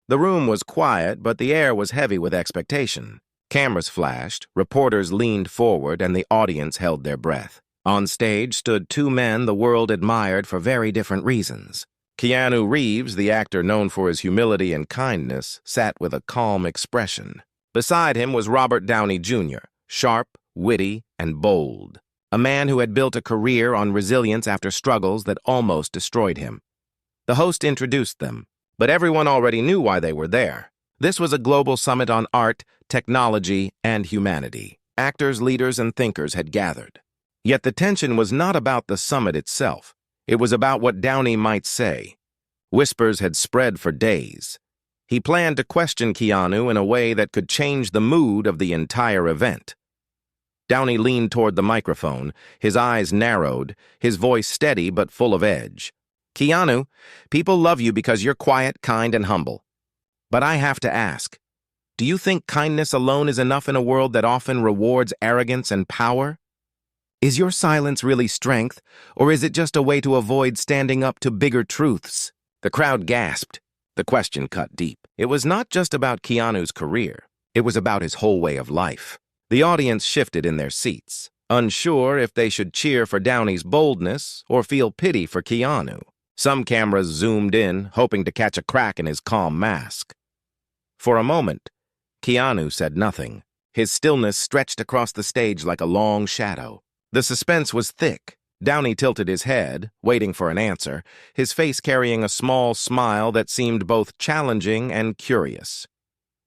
The room was quiet, but the air was heavy with expectation. Cameras flashed, reporters leaned forward, and the audience held their breath. On stage stood two men the world admired for very different reasons. Keanu Reeves, the actor known for his humility and kindness, sat with a calm expression. Beside him was Robert Downey Jr., sharp, witty, and bold. A man who had built a career on resilience after struggles that almost destroyed him. The host introduced them, but everyone already knew why they were there. This was a global summit on art, technology, and humanity. Actors, leaders, and thinkers had gathered. Yet the tension was not about the summit itself. It was about what Downey might say. Whispers had spread for days. He planned to question Keanu in a way that could change the mood of the entire event. Downey leaned toward the microphone, his eyes narrowed, his voice steady but full of edge. "Keanu, people love you because you're quiet, kind, and humble. But I have to ask, do you think kindness alone is enough in a world that often rewards arrogance and power? Is your silence really strength, or is it just a way to avoid standing up to bigger truths?" The crowd gasped. The question cut deep. It was not just about Keanu's career. It was about his whole way of life. The audience shifted in their seats, unsure if they should cheer for Downey's boldness or feel pity for Keanu. Some cameras zoomed in, hoping to catch a crack in his calm mask. For a moment, Keanu said nothing. His stillness stretched across the stage like a long shadow. The suspense was thick. Downey tilted his head, waiting for an answer, his face carrying a small smile that seemed both challenging and curious.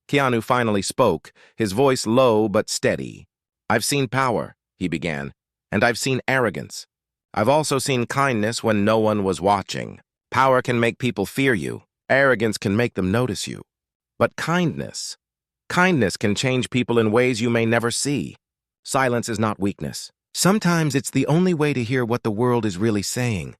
Keanu finally spoke, his voice low but steady. "I've seen power," he began, "and I've seen arrogance. I've also seen kindness when no one was watching. Power can make people fear you. Arrogance can make them notice you. But kindness can change people in ways you may never see. Silence is not weakness. Sometimes it's the only way to hear what the world is really saying."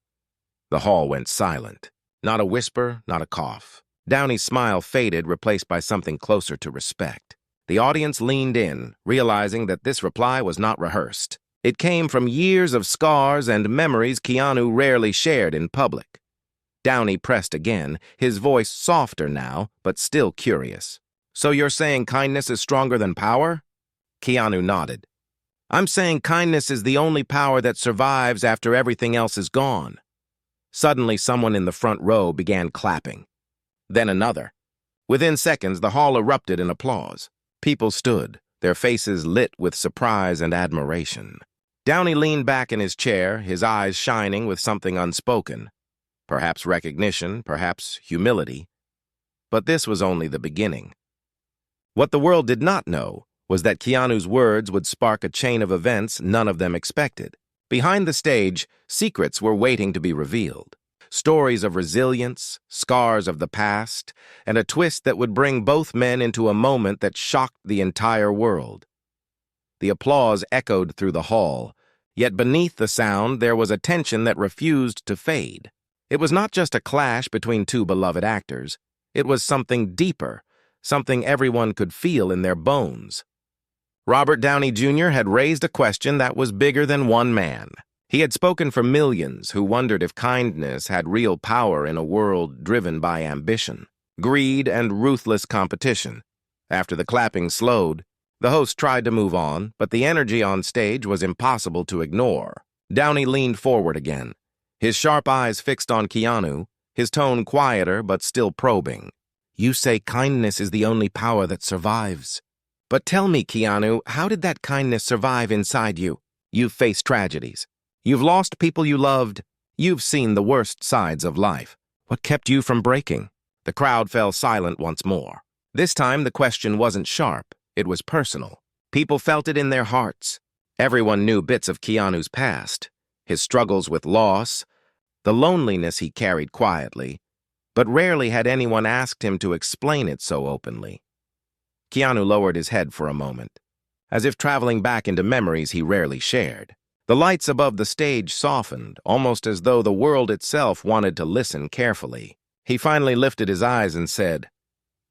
The hall went silent. Not a whisper, not a cough. Downey's smile faded, replaced by something closer to respect. The audience leaned in, realizing that this reply was not rehearsed. It came from years of scars and memories Keanu rarely shared in public. Downey pressed again, his voice softer now, but still curious. "So you're saying kindness is stronger than power?" Keanu nodded. "I'm saying kindness is the only power that survives after everything else is gone." Suddenly, someone in the front row began clapping. Then another. Within seconds, the hall erupted in applause. People stood, their faces lit with surprise and admiration. Downey leaned back in his chair, his eyes shining with something unspoken. Perhaps recognition, perhaps humility. But this was only the beginning. What the world did not know was that Keanu's words would spark a chain of events none of them expected. Behind the stage, secrets were waiting to be revealed. Stories of resilience, scars of the past, and a twist that would bring both men into a moment that shocked the entire world. The applause echoed through the hall, yet beneath the sound there was a tension that refused to fade. It was not just a clash between two beloved actors. It was something deeper, something everyone could feel in their bones. Robert Downey Jr. had raised a question that was bigger than one man. He had spoken for millions who wondered if kindness had real power in a world driven by ambition, greed, and ruthless competition. After the clapping slowed, the host tried to move on, but the energy on stage was impossible to ignore. Downey leaned forward again, his sharp eyes fixed on Keanu, his tone quieter but still probing. "You say kindness is the only power that survives. But tell me, Keanu, how did that kindness survive inside you? You've faced tragedies. You've lost people you loved. You've seen the worst sides of life. What kept you from breaking?" The crowd fell silent once more. This time, the question wasn't sharp. It was personal. People felt it in their hearts. Everyone knew bits of Keanu's past, his struggles with loss, the loneliness he carried quietly, but rarely had anyone asked him to explain it so openly. Keanu lowered his head for a moment, as if traveling back into memories he rarely shared. The lights above the stage softened, almost as though the world itself wanted to listen carefully. He finally lifted his eyes and said,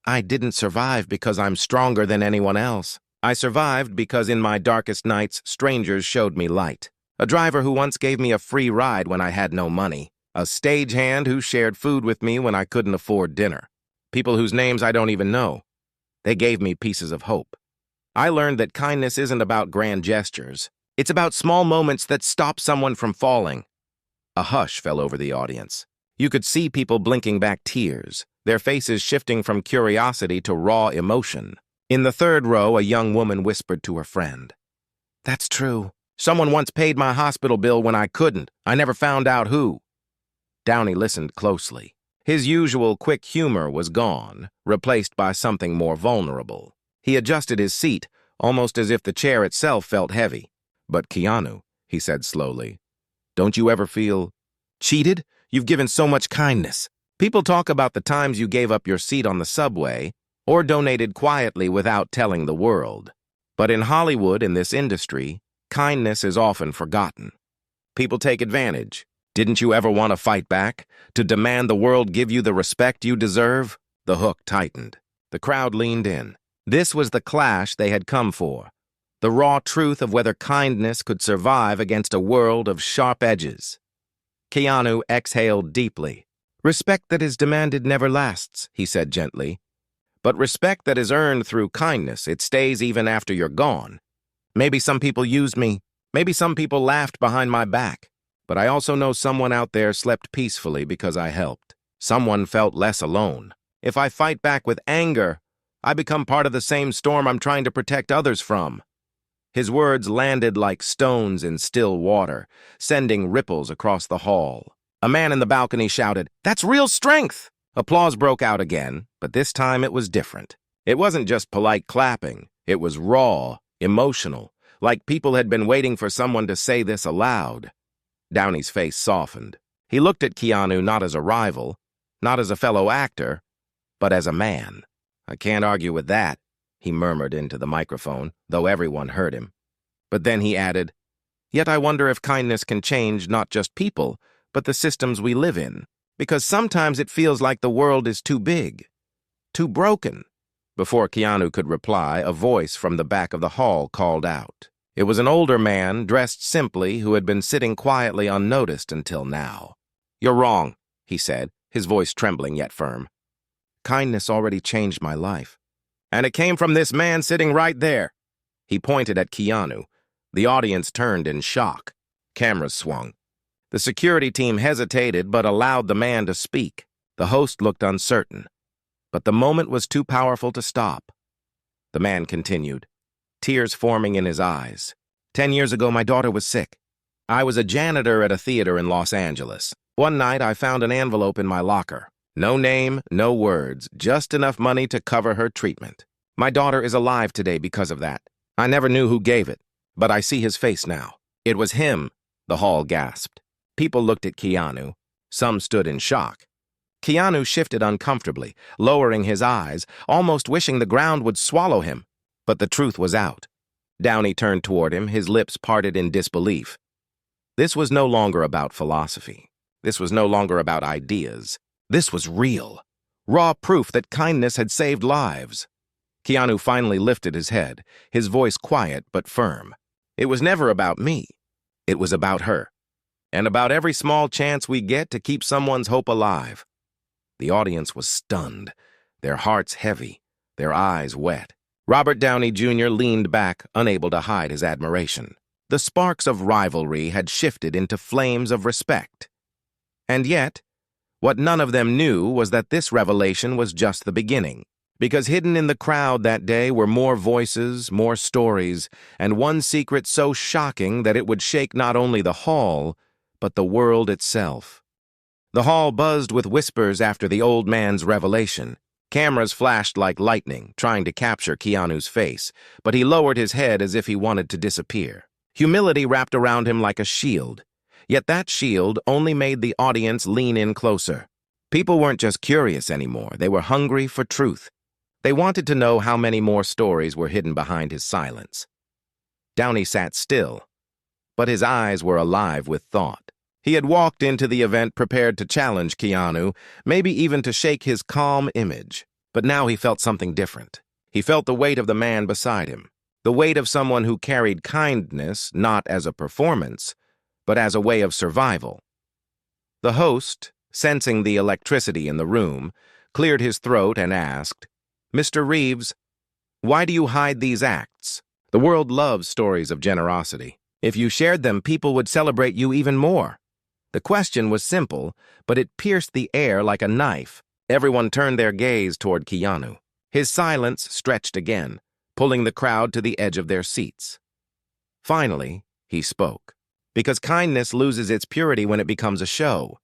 "I didn't survive because I'm stronger than anyone else. I survived because in my darkest nights, strangers showed me light. A driver who once gave me a free ride when I had no money. A stagehand who shared food with me when I couldn't afford dinner. people whose names I don't even know. They gave me pieces of hope. I learned that kindness isn't about grand gestures. It's about small moments that stop someone from falling. A hush fell over the audience. You could see people blinking back tears, their faces shifting from curiosity to raw emotion. In the third row, a young woman whispered to her friend, "That's true. Someone once paid my hospital bill when I couldn't. I never found out who." Downey listened closely. His usual quick humor was gone, replaced by something more vulnerable. He adjusted his seat, almost as if the chair itself felt heavy. "But Keanu," he said slowly, "don't you ever feel cheated? You've given so much kindness. People talk about the times you gave up your seat on the subway or donated quietly without telling the world. But in Hollywood, in this industry, kindness is often forgotten. People take advantage. Didn't you ever want to fight back? To demand the world give you the respect you deserve?" The hook tightened. The crowd leaned in. This was the clash they had come for. The raw truth of whether kindness could survive against a world of sharp edges. Keanu exhaled deeply. "Respect that is demanded never lasts," he said gently. "But respect that is earned through kindness, it stays even after you're gone. Maybe some people used me. Maybe some people laughed behind my back. But I also know someone out there slept peacefully because I helped. Someone felt less alone. If I fight back with anger, I become part of the same storm I'm trying to protect others from." His words landed like stones in still water, sending ripples across the hall. A man in the balcony shouted, "That's real strength!" Applause broke out again, but this time it was different. It wasn't just polite clapping. It was raw, emotional, like people had been waiting for someone to say this aloud. Downey's face softened. He looked at Keanu not as a rival, not as a fellow actor, but as a man. "I can't argue with that," he murmured into the microphone, though everyone heard him. But then he added, "Yet I wonder if kindness can change not just people, but the systems we live in, because sometimes it feels like the world is too big, too broken." Before Keanu could reply, a voice from the back of the hall called out. It was an older man, dressed simply, who had been sitting quietly unnoticed until now. "You're wrong," he said, his voice trembling yet firm. "Kindness already changed my life. And it came from this man sitting right there." He pointed at Keanu. The audience turned in shock. Cameras swung. The security team hesitated but allowed the man to speak. The host looked uncertain. But the moment was too powerful to stop. The man continued, tears forming in his eyes. 10 years ago, my daughter was sick. I was a janitor at a theater in Los Angeles. One night, I found an envelope in my locker. No name, no words, just enough money to cover her treatment. My daughter is alive today because of that. I never knew who gave it, but I see his face now. It was him, the hall gasped. People looked at Keanu. Some stood in shock. Keanu shifted uncomfortably, lowering his eyes, almost wishing the ground would swallow him. But the truth was out. Downey turned toward him, his lips parted in disbelief. This was no longer about philosophy. This was no longer about ideas. This was real. Raw proof that kindness had saved lives. Keanu finally lifted his head, his voice quiet but firm. It was never about me. It was about her. And about every small chance we get to keep someone's hope alive. The audience was stunned, their hearts heavy, their eyes wet. Robert Downey Jr. leaned back, unable to hide his admiration. The sparks of rivalry had shifted into flames of respect. And yet, what none of them knew was that this revelation was just the beginning, because hidden in the crowd that day were more voices, more stories, and one secret so shocking that it would shake not only the hall, but the world itself. The hall buzzed with whispers after the old man's revelation. Cameras flashed like lightning, trying to capture Keanu's face, but he lowered his head as if he wanted to disappear. Humility wrapped around him like a shield, yet that shield only made the audience lean in closer. People weren't just curious anymore, they were hungry for truth. They wanted to know how many more stories were hidden behind his silence. Downey sat still, but his eyes were alive with thought. He had walked into the event prepared to challenge Keanu, maybe even to shake his calm image. But now he felt something different. He felt the weight of the man beside him, the weight of someone who carried kindness not as a performance, but as a way of survival. The host, sensing the electricity in the room, cleared his throat, and asked, "Mr. Reeves, why do you hide these acts? The world loves stories of generosity. If you shared them, people would celebrate you even more." The question was simple, but it pierced the air like a knife. Everyone turned their gaze toward Keanu. His silence stretched again, pulling the crowd to the edge of their seats. Finally, he spoke. Because kindness loses its purity when it becomes a show.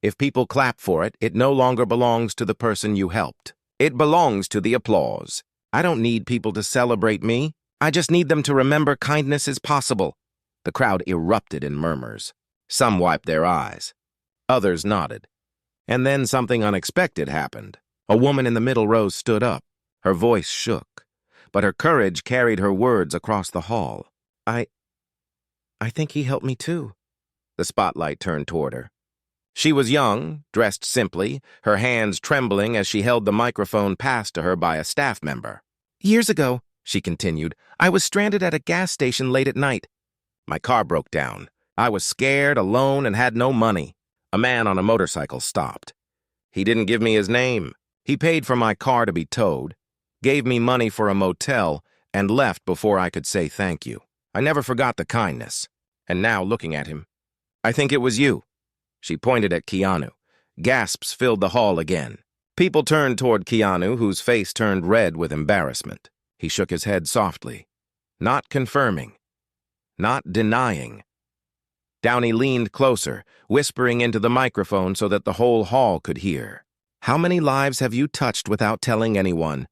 If people clap for it, it no longer belongs to the person you helped. It belongs to the applause. I don't need people to celebrate me. I just need them to remember kindness is possible. The crowd erupted in murmurs. Some wiped their eyes. Others nodded. And then something unexpected happened. A woman in the middle row stood up. Her voice shook, but her courage carried her words across the hall. I think he helped me too. The spotlight turned toward her. She was young, dressed simply, her hands trembling as she held the microphone passed to her by a staff member. "Years ago," she continued, "I was stranded at a gas station late at night. My car broke down. I was scared, alone, and had no money. A man on a motorcycle stopped. He didn't give me his name. He paid for my car to be towed, gave me money for a motel, and left before I could say thank you. I never forgot the kindness. And now, looking at him, I think it was you." She pointed at Keanu. Gasps filled the hall again. People turned toward Keanu, whose face turned red with embarrassment. He shook his head softly, not confirming, not denying. Downey leaned closer, whispering into the microphone so that the whole hall could hear. "How many lives have you touched without telling anyone?"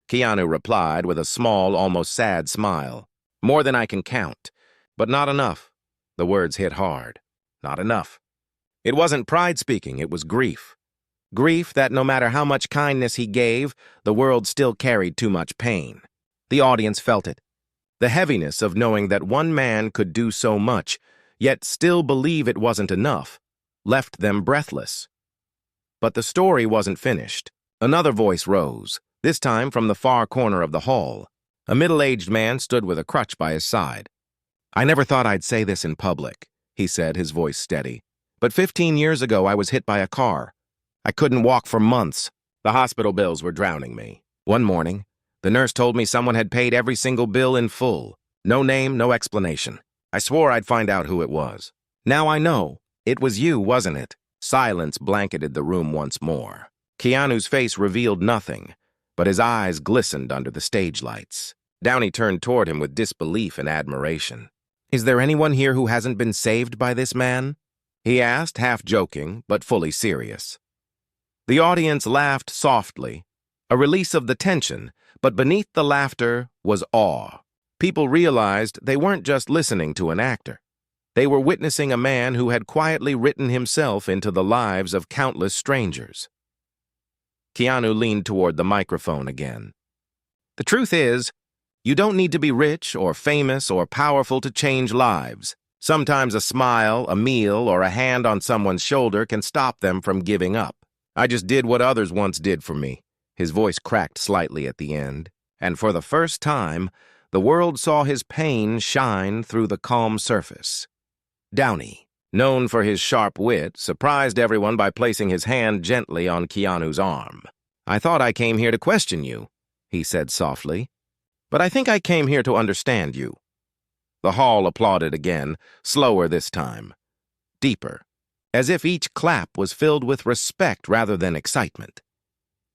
Keanu replied with a small, almost sad smile. "More than I can count, but not enough." The words hit hard. Not enough. It wasn't pride speaking, it was grief. Grief that no matter how much kindness he gave, the world still carried too much pain. The audience felt it. The heaviness of knowing that one man could do so much, yet still believe it wasn't enough, left them breathless. But the story wasn't finished. Another voice rose, this time from the far corner of the hall. A middle-aged man stood with a crutch by his side. "I never thought I'd say this in public," he said, his voice steady. "But 15 years ago, I was hit by a car. I couldn't walk for months. The hospital bills were drowning me. One morning, the nurse told me someone had paid every single bill in full. No name, no explanation. I swore I'd find out who it was. Now I know. It was you, wasn't it?" Silence blanketed the room once more. Keanu's face revealed nothing, but his eyes glistened under the stage lights. Downey turned toward him with disbelief and admiration. "Is there anyone here who hasn't been saved by this man?" he asked, half joking, but fully serious. The audience laughed softly, a release of the tension, but beneath the laughter was awe. People realized they weren't just listening to an actor. They were witnessing a man who had quietly written himself into the lives of countless strangers. Keanu leaned toward the microphone again. "The truth is, you don't need to be rich or famous or powerful to change lives. Sometimes a smile, a meal, or a hand on someone's shoulder can stop them from giving up. I just did what others once did for me." His voice cracked slightly at the end, and for the first time, the world saw his pain shine through the calm surface. Downey, known for his sharp wit, surprised everyone by placing his hand gently on Keanu's arm. "I thought I came here to question you," he said softly. "But I think I came here to understand you." The hall applauded again, slower this time, deeper, as if each clap was filled with respect rather than excitement.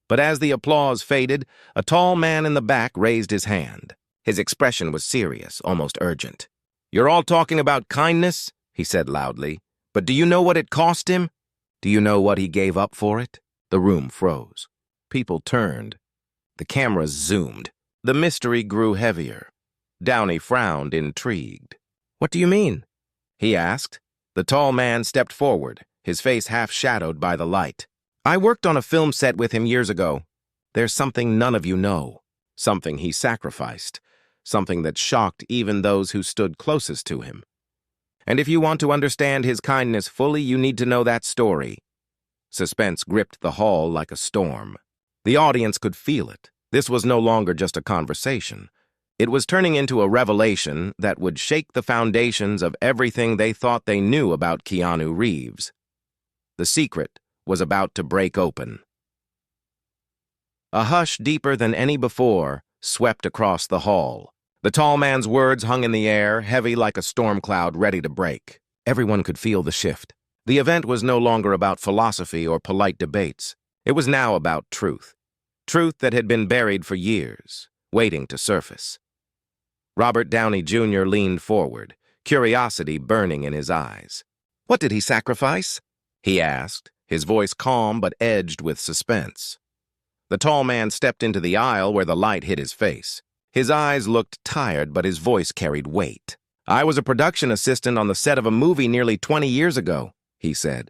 But as the applause faded, a tall man in the back raised his hand. His expression was serious, almost urgent. "You're all talking about kindness," he said loudly, "but do you know what it cost him? Do you know what he gave up for it?" The room froze. People turned. The cameras zoomed. The mystery grew heavier. Downey frowned, intrigued. "What do you mean?" he asked. The tall man stepped forward, his face half-shadowed by the light. "I worked on a film set with him years ago. There's something none of you know. Something he sacrificed. Something that shocked even those who stood closest to him. And if you want to understand his kindness fully, you need to know that story." Suspense gripped the hall like a storm. The audience could feel it. This was no longer just a conversation. It was turning into a revelation that would shake the foundations of everything they thought they knew about Keanu Reeves. The secret was about to break open. A hush deeper than any before swept across the hall. The tall man's words hung in the air, heavy like a storm cloud ready to break. Everyone could feel the shift. The event was no longer about philosophy or polite debates. It was now about truth. Truth that had been buried for years, waiting to surface. Robert Downey Jr. leaned forward, curiosity burning in his eyes. "What did he sacrifice?" he asked, his voice calm but edged with suspense. The tall man stepped into the aisle where the light hit his face. His eyes looked tired, but his voice carried weight. "I was a production assistant on the set of a movie nearly 20 years ago," he said.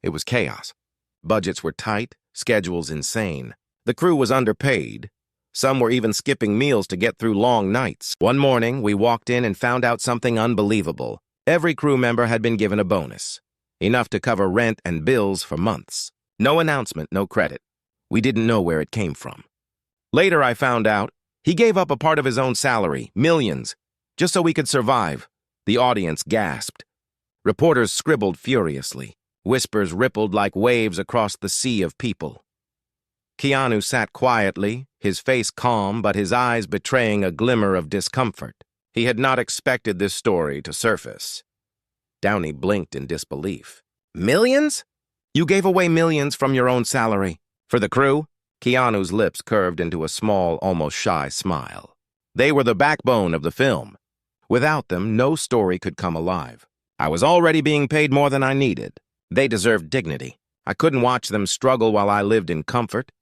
It was chaos. Budgets were tight, schedules insane. The crew was underpaid. Some were even skipping meals to get through long nights. One morning, we walked in and found out something unbelievable. Every crew member had been given a bonus, enough to cover rent and bills for months. No announcement, no credit. We didn't know where it came from. Later, I found out he gave up a part of his own salary, millions, just so we could survive. The audience gasped. Reporters scribbled furiously. Whispers rippled like waves across the sea of people. Keanu sat quietly, his face calm but his eyes betraying a glimmer of discomfort. He had not expected this story to surface. Downey blinked in disbelief. "Millions? You gave away millions from your own salary. For the crew?" Keanu's lips curved into a small, almost shy smile. "They were the backbone of the film. Without them, no story could come alive. I was already being paid more than I needed. They deserved dignity. I couldn't watch them struggle while I lived in comfort."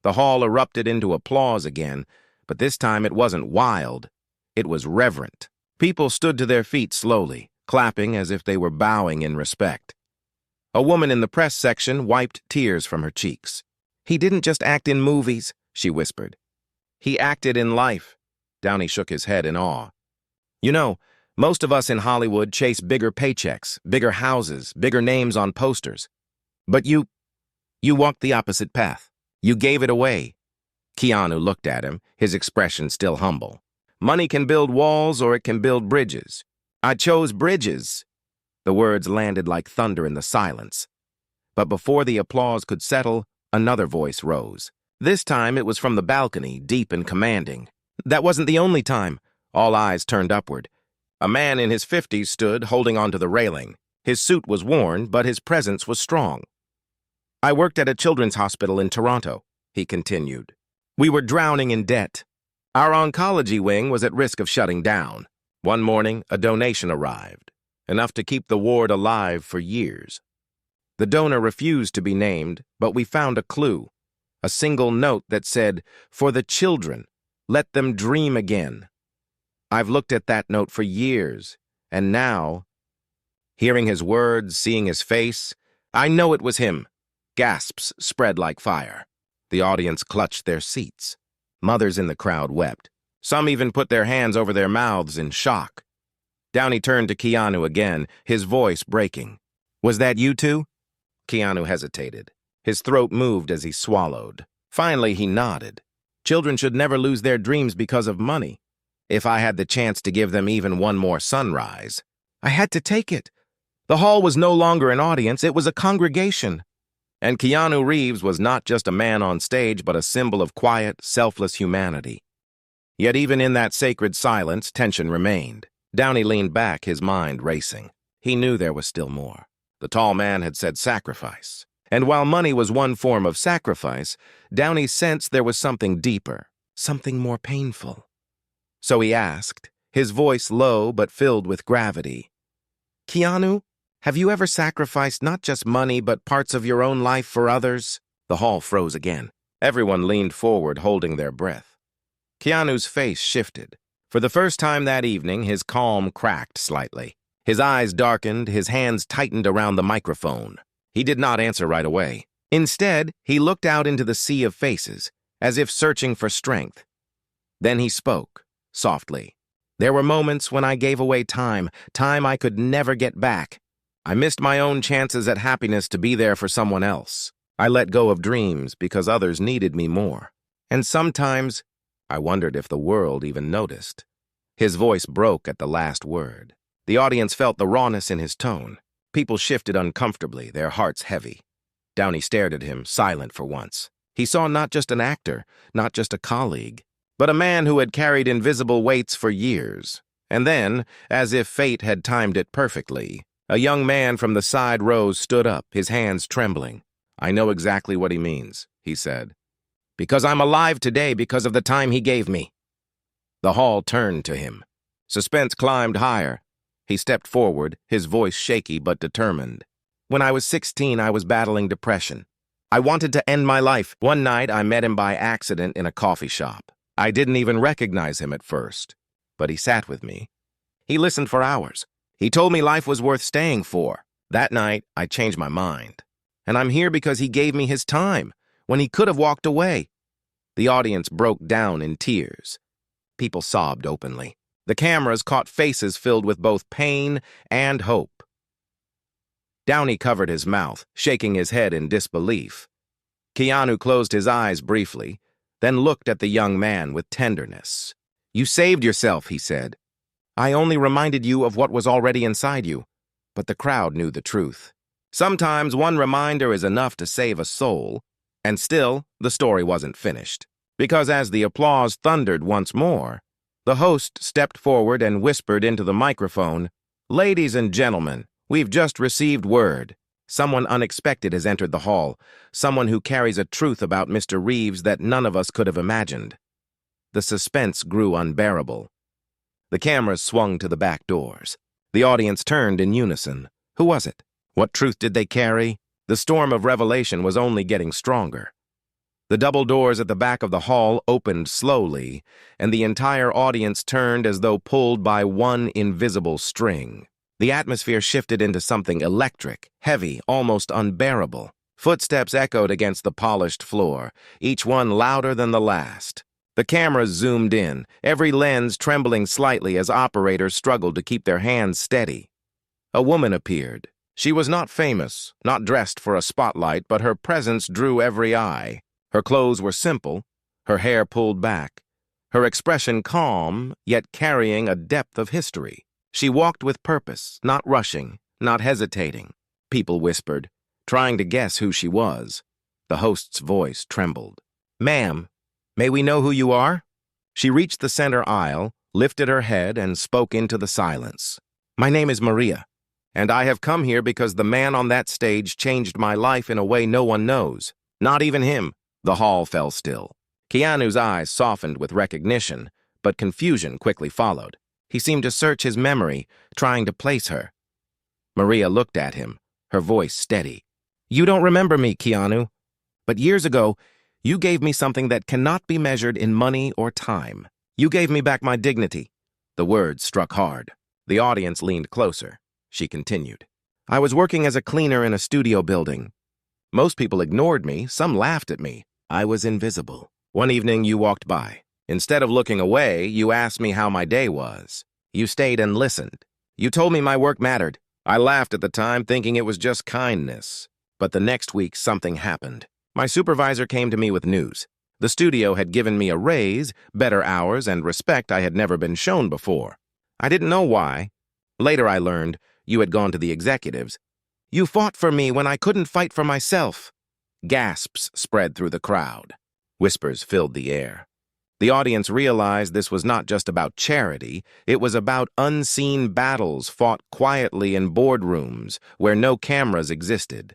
The hall erupted into applause again, but this time it wasn't wild. It was reverent. People stood to their feet slowly, clapping as if they were bowing in respect. A woman in the press section wiped tears from her cheeks. "He didn't just act in movies," she whispered. "He acted in life." Downey shook his head in awe. "You know, most of us in Hollywood chase bigger paychecks, bigger houses, bigger names on posters. But you walked the opposite path. You gave it away." Keanu looked at him, his expression still humble. "Money can build walls or it can build bridges. I chose bridges." The words landed like thunder in the silence. But before the applause could settle, another voice rose. This time it was from the balcony, deep and commanding. That wasn't the only time. All eyes turned upward. A man in his 50s stood, holding onto the railing. His suit was worn, but his presence was strong. "I worked at a children's hospital in Toronto," he continued. "We were drowning in debt. Our oncology wing was at risk of shutting down. One morning, a donation arrived, enough to keep the ward alive for years. The donor refused to be named, but we found a clue, a single note that said, 'For the children, let them dream again.' I've looked at that note for years, and now," hearing his words, seeing his face, "I know it was him." Gasps spread like fire. The audience clutched their seats. Mothers in the crowd wept. Some even put their hands over their mouths in shock. Downey turned to Keanu again, his voice breaking. "Was that you two?" Keanu hesitated. His throat moved as he swallowed. Finally, he nodded. "Children should never lose their dreams because of money. If I had the chance to give them even one more sunrise, I had to take it. The hall was no longer an audience, it was a congregation. And Keanu Reeves was not just a man on stage, but a symbol of quiet, selfless humanity. Yet even in that sacred silence, tension remained. Downey leaned back, his mind racing. He knew there was still more. The tall man had said sacrifice. And while money was one form of sacrifice, Downey sensed there was something deeper, something more painful. So he asked, his voice low but filled with gravity, "Keanu, have you ever sacrificed not just money but parts of your own life for others?" The hall froze again. Everyone leaned forward, holding their breath. Keanu's face shifted. For the first time that evening, his calm cracked slightly. His eyes darkened, his hands tightened around the microphone. He did not answer right away. Instead, he looked out into the sea of faces, as if searching for strength. Then he spoke, softly. "There were moments when I gave away time I could never get back. I missed my own chances at happiness to be there for someone else. I let go of dreams because others needed me more. And sometimes, I wondered if the world even noticed." His voice broke at the last word. The audience felt the rawness in his tone. People shifted uncomfortably, their hearts heavy. Downey stared at him, silent for once. He saw not just an actor, not just a colleague, but a man who had carried invisible weights for years. And then, as if fate had timed it perfectly, a young man from the side rows stood up, his hands trembling. "I know exactly what he means," he said. "Because I'm alive today because of the time he gave me." The hall turned to him. Suspense climbed higher. He stepped forward, his voice shaky but determined. "When I was 16, I was battling depression. I wanted to end my life. One night, I met him by accident in a coffee shop. I didn't even recognize him at first, but he sat with me. He listened for hours. He told me life was worth staying for. That night, I changed my mind. And I'm here because he gave me his time, when he could have walked away." The audience broke down in tears. People sobbed openly. The cameras caught faces filled with both pain and hope. Downey covered his mouth, shaking his head in disbelief. Keanu closed his eyes briefly, then looked at the young man with tenderness. "You saved yourself," he said. "I only reminded you of what was already inside you." But the crowd knew the truth. Sometimes one reminder is enough to save a soul, and still, the story wasn't finished. Because as the applause thundered once more, the host stepped forward and whispered into the microphone, "Ladies and gentlemen, we've just received word. Someone unexpected has entered the hall, someone who carries a truth about Mr. Reeves that none of us could have imagined." The suspense grew unbearable. The cameras swung to the back doors. The audience turned in unison. Who was it? What truth did they carry? The storm of revelation was only getting stronger. The double doors at the back of the hall opened slowly, and the entire audience turned as though pulled by one invisible string. The atmosphere shifted into something electric, heavy, almost unbearable. Footsteps echoed against the polished floor, each one louder than the last. The cameras zoomed in, every lens trembling slightly as operators struggled to keep their hands steady. A woman appeared. She was not famous, not dressed for a spotlight, but her presence drew every eye. Her clothes were simple, her hair pulled back, her expression calm, yet carrying a depth of history. She walked with purpose, not rushing, not hesitating. People whispered, trying to guess who she was. The host's voice trembled. "Ma'am, may we know who you are?" She reached the center aisle, lifted her head, and spoke into the silence. "My name is Maria, and I have come here because the man on that stage changed my life in a way no one knows. Not even him." The hall fell still. Keanu's eyes softened with recognition, but confusion quickly followed. He seemed to search his memory, trying to place her. Maria looked at him, her voice steady. "You don't remember me, Keanu, but years ago, you gave me something that cannot be measured in money or time. You gave me back my dignity." The words struck hard. The audience leaned closer. She continued. "I was working as a cleaner in a studio building. Most people ignored me, some laughed at me. I was invisible. One evening you walked by. Instead of looking away, you asked me how my day was. You stayed and listened. You told me my work mattered. I laughed at the time, thinking it was just kindness. But the next week, something happened. My supervisor came to me with news. The studio had given me a raise, better hours, and respect I had never been shown before. I didn't know why. Later I learned you had gone to the executives. You fought for me when I couldn't fight for myself." Gasps spread through the crowd. Whispers filled the air. The audience realized this was not just about charity, it was about unseen battles fought quietly in boardrooms where no cameras existed.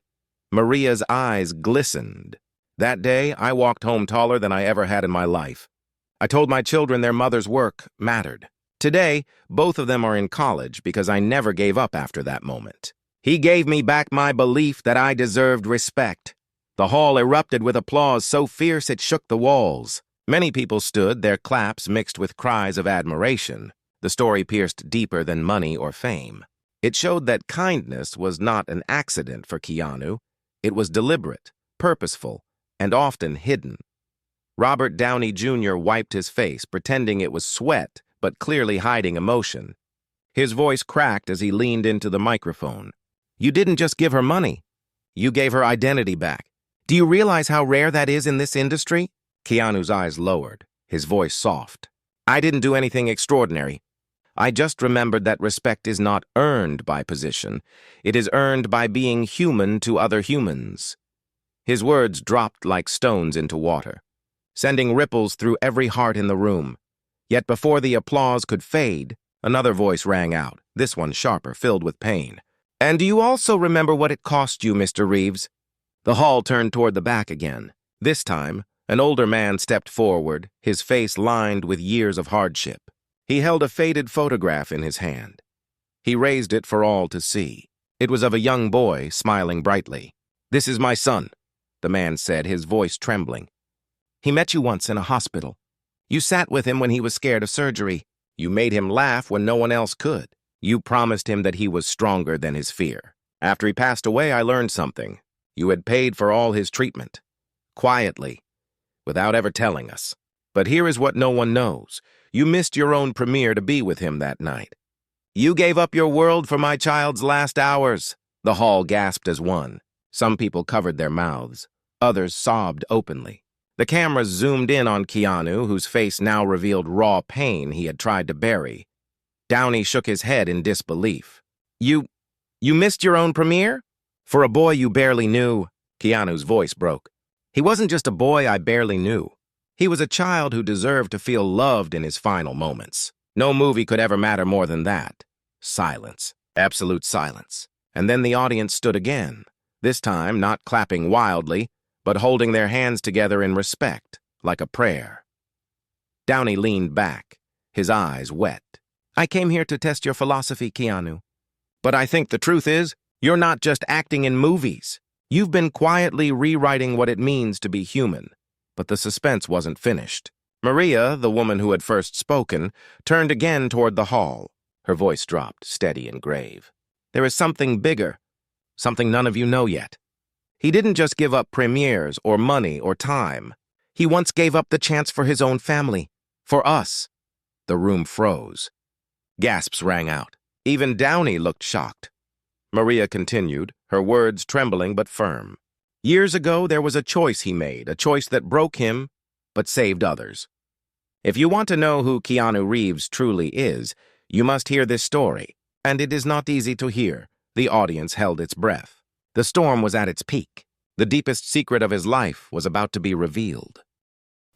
Maria's eyes glistened. That day, I walked home taller than I ever had in my life. I told my children their mother's work mattered. Today, both of them are in college because I never gave up after that moment. He gave me back my belief that I deserved respect. The hall erupted with applause so fierce it shook the walls. Many people stood, their claps mixed with cries of admiration. The story pierced deeper than money or fame. It showed that kindness was not an accident for Keanu. It was deliberate, purposeful, and often hidden. Robert Downey Jr. wiped his face, pretending it was sweat, but clearly hiding emotion. His voice cracked as he leaned into the microphone. "You didn't just give her money. You gave her identity back. Do you realize how rare that is in this industry?" Keanu's eyes lowered, his voice soft. "I didn't do anything extraordinary. I just remembered that respect is not earned by position. It is earned by being human to other humans." His words dropped like stones into water, sending ripples through every heart in the room. Yet before the applause could fade, another voice rang out, this one sharper, filled with pain. "And do you also remember what it cost you, Mr. Reeves?" The hall turned toward the back again. This time, an older man stepped forward, his face lined with years of hardship. He held a faded photograph in his hand. He raised it for all to see. It was of a young boy, smiling brightly. "This is my son," the man said, his voice trembling. "He met you once in a hospital. You sat with him when he was scared of surgery. You made him laugh when no one else could. You promised him that he was stronger than his fear. After he passed away, I learned something. You had paid for all his treatment. Quietly, without ever telling us. But here is what no one knows. You missed your own premiere to be with him that night. You gave up your world for my child's last hours." The hall gasped as one. Some people covered their mouths. Others sobbed openly. The cameras zoomed in on Keanu, whose face now revealed raw pain he had tried to bury. Downey shook his head in disbelief. You missed your own premiere? For a boy you barely knew." Keanu's voice broke. "He wasn't just a boy I barely knew. He was a child who deserved to feel loved in his final moments. No movie could ever matter more than that." Silence. Absolute silence. And then the audience stood again, this time not clapping wildly, but holding their hands together in respect, like a prayer. Downey leaned back, his eyes wet. "I came here to test your philosophy, Keanu. But I think the truth is, you're not just acting in movies. You've been quietly rewriting what it means to be human." But the suspense wasn't finished. Maria, the woman who had first spoken, turned again toward the hall. Her voice dropped, steady and grave. "There is something bigger, something none of you know yet. He didn't just give up premieres or money or time. He once gave up the chance for his own family, for us." The room froze. Gasps rang out. Even Downey looked shocked. Maria continued, her words trembling but firm. "Years ago, there was a choice he made, a choice that broke him, but saved others. If you want to know who Keanu Reeves truly is, you must hear this story, and it is not easy to hear." The audience held its breath. The storm was at its peak. The deepest secret of his life was about to be revealed.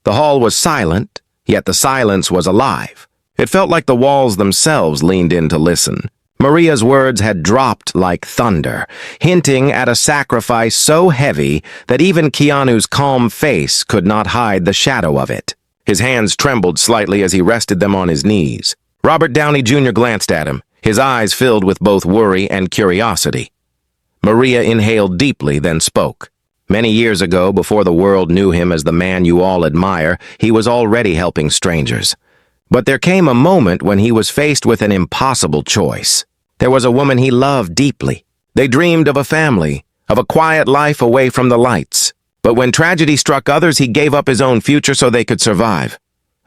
The hall was silent, yet the silence was alive. It felt like the walls themselves leaned in to listen. Maria's words had dropped like thunder, hinting at a sacrifice so heavy that even Keanu's calm face could not hide the shadow of it. His hands trembled slightly as he rested them on his knees. Robert Downey Jr. glanced at him, his eyes filled with both worry and curiosity. Maria inhaled deeply, then spoke. "Many years ago, before the world knew him as the man you all admire, he was already helping strangers. But there came a moment when he was faced with an impossible choice. There was a woman he loved deeply. They dreamed of a family, of a quiet life away from the lights. But when tragedy struck others, he gave up his own future so they could survive."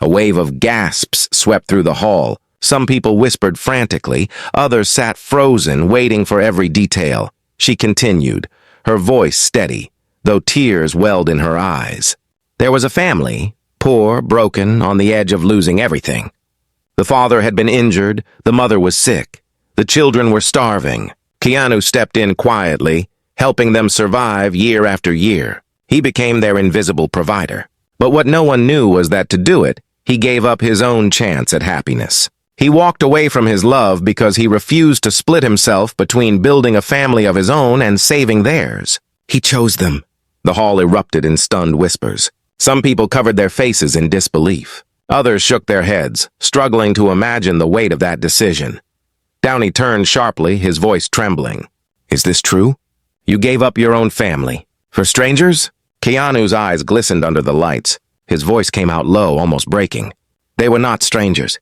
A wave of gasps swept through the hall. Some people whispered frantically, others sat frozen, waiting for every detail. She continued, her voice steady, though tears welled in her eyes. "There was a family, poor, broken, on the edge of losing everything. The father had been injured, the mother was sick, the children were starving. Keanu stepped in quietly, helping them survive year after year. He became their invisible provider. But what no one knew was that to do it, he gave up his own chance at happiness. He walked away from his love because he refused to split himself between building a family of his own and saving theirs. He chose them." The hall erupted in stunned whispers. Some people covered their faces in disbelief. Others shook their heads, struggling to imagine the weight of that decision. Downey turned sharply, his voice trembling. "Is this true? You gave up your own family. For strangers?" Keanu's eyes glistened under the lights. His voice came out low, almost breaking. "They were not strangers.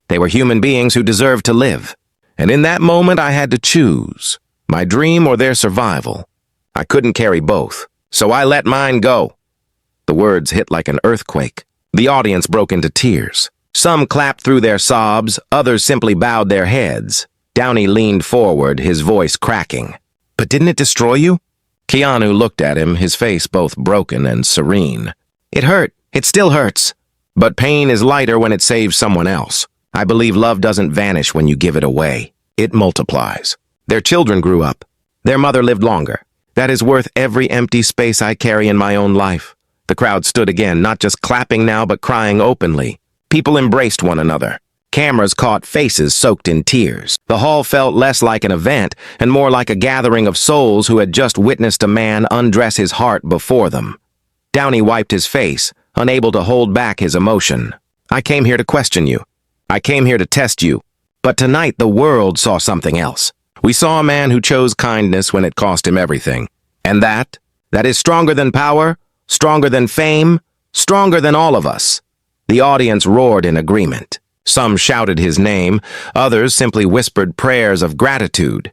They were human beings who deserved to live. And in that moment I had to choose, my dream or their survival. I couldn't carry both, so I let mine go." The words hit like an earthquake. The audience broke into tears. Some clapped through their sobs, others simply bowed their heads. Downey leaned forward, his voice cracking. "But didn't it destroy you?" Keanu looked at him, his face both broken and serene. "It hurt. It still hurts. But pain is lighter when it saves someone else. I believe love doesn't vanish when you give it away. It multiplies." Their children grew up. Their mother lived longer. That is worth every empty space I carry in my own life. The crowd stood again, not just clapping now, but crying openly. People embraced one another. Cameras caught faces soaked in tears. The hall felt less like an event and more like a gathering of souls who had just witnessed a man undress his heart before them. Downey wiped his face, unable to hold back his emotion. I came here to question you. I came here to test you. But tonight the world saw something else. We saw a man who chose kindness when it cost him everything. And that is stronger than power, stronger than fame, stronger than all of us. The audience roared in agreement. Some shouted his name, others simply whispered prayers of gratitude.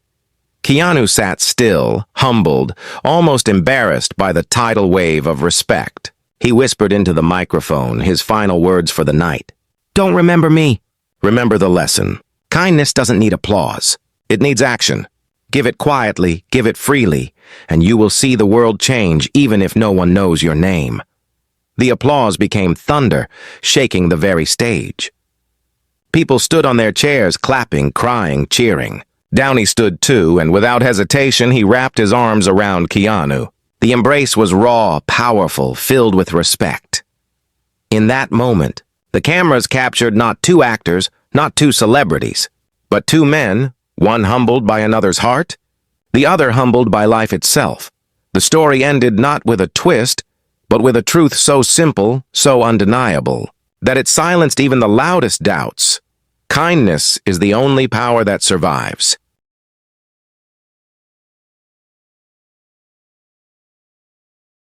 Keanu sat still, humbled, almost embarrassed by the tidal wave of respect. He whispered into the microphone, his final words for the night. Don't remember me. Remember the lesson. Kindness doesn't need applause. It needs action. Give it quietly, give it freely, and you will see the world change even if no one knows your name. The applause became thunder, shaking the very stage. People stood on their chairs, clapping, crying, cheering. Downey stood too, and without hesitation, he wrapped his arms around Keanu. The embrace was raw, powerful, filled with respect. In that moment, the cameras captured not two actors, not two celebrities, but two men, one humbled by another's heart, the other humbled by life itself. The story ended not with a twist, but with a truth so simple, so undeniable, that it silenced even the loudest doubts. Kindness is the only power that survives.